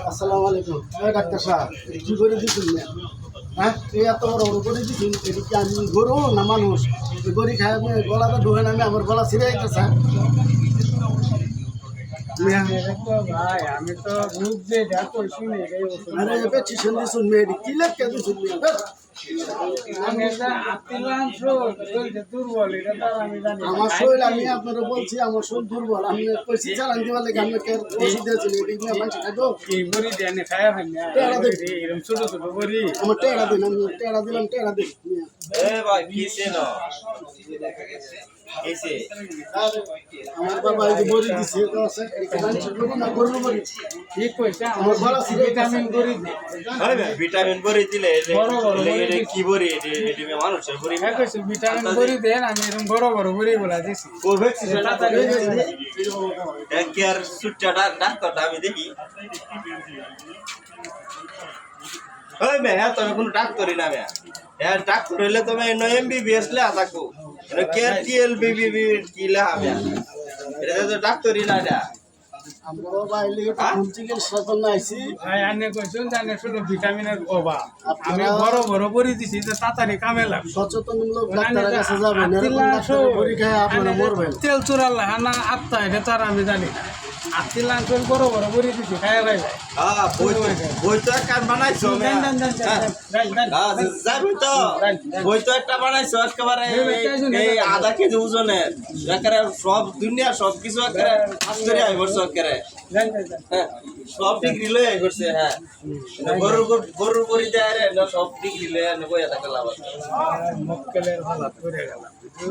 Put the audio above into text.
আসসালামু আলাইকুম। ডাক্তার সাহেব কি করে দিচ্ছেন? হ্যাঁ, এই এত বড় করে দিচ্ছেন, এটা কি আমি গরু না মানুষ? গড়ি খায় আমি গলাটা ঢুকে নামে আমার গলা ছিঁড়ে যাইতেছে। ভাই আমি তো রূপ যে দেখো শুনি আরে বেশি শুনলি শুনবে, কি লেখকে দিচ্ছেন? আমি একটা আত্মীয় দুর্বল এটা তো আমি জানি আমার শরীর, আমি আপনারা বলছি আমার শরীর দুর্বল। আমি কইছি চালান দিবার লাগে আমি ওষুধ দিয়েছিল, এটা নিয়ে মানুষ খাইতো। এই বড়ি দিয়ে খায় হয় না এরকম ছোট ছোট বড়ি আমার টেড়া দিন, আমি টেড়া দিলাম, টেড়া দিন। ভাই কিসে না কিসে আমার বাবা এই যে বড়ি দিছে, এটা আছে এটা মানুষের বড়ি না গরুর বড়ি। ঠিক কইছে আমার গলা ছিঁড়ে ভিটামিন বড়ি ভাই ভিটামিন বড়ি দিলে বড় বড় এটা কি বড়ি এটা মানুষের বড়ি হ্যাঁ কইছে ভিটামিন বড়ি দেন আমি এরকম বড় বড় বড়ি বলা দিছি কোভ্যাক্সিন তাড়াতাড়ি কি আর সুটটা ডাক্তারটা আমি দেখি ওই মে হ্যাঁ তুমি কোনো ডাক্তারই না মে হ্যাঁ ডাক্তার হইলে তুমি এমবিবিএস লেখা থাকো কেয়ার টিএল বিবিবি কি লেখা মে এটা তো ডাক্তারই না এটা আমরা বাবা এলে কোন চিকিৎসার জন্য আইছি। ভাই আনে কইছেন জানে শুধু ভিটামিনের অভাব আমি বড় বড় বড়ি দিছি যে তাড়াতাড়ি কামে লাগ সচেতনমূলক ডাক্তারের কাছে যাবেন, এরকম ডাক্তারের বড়ি খায় আপনারা মরবেন। তেল চুরাল্লা না আত্মা এটা তো আর আমি জানি না আত্মি লাঞ্চল বড় বড় বড়ি দিছি খায় ভাই হ্যাঁ বই তো একটা বানাইছো যাবি তো বই তো একটা বানাইছো একেবারে এই আধা কেজি ওজনের একেবারে সব দুনিয়া সব কিছু একেবারে আশ্চর্য হয়ে পড়ছে একেবারে সব ডিগ্রি লয়ে করছে। হ্যাঁ গরুর বড়ি দেয় রে সব ডিগ্রি লয়ে বইয়া থাকে লাভ মক্কেলের হালাত করে গেল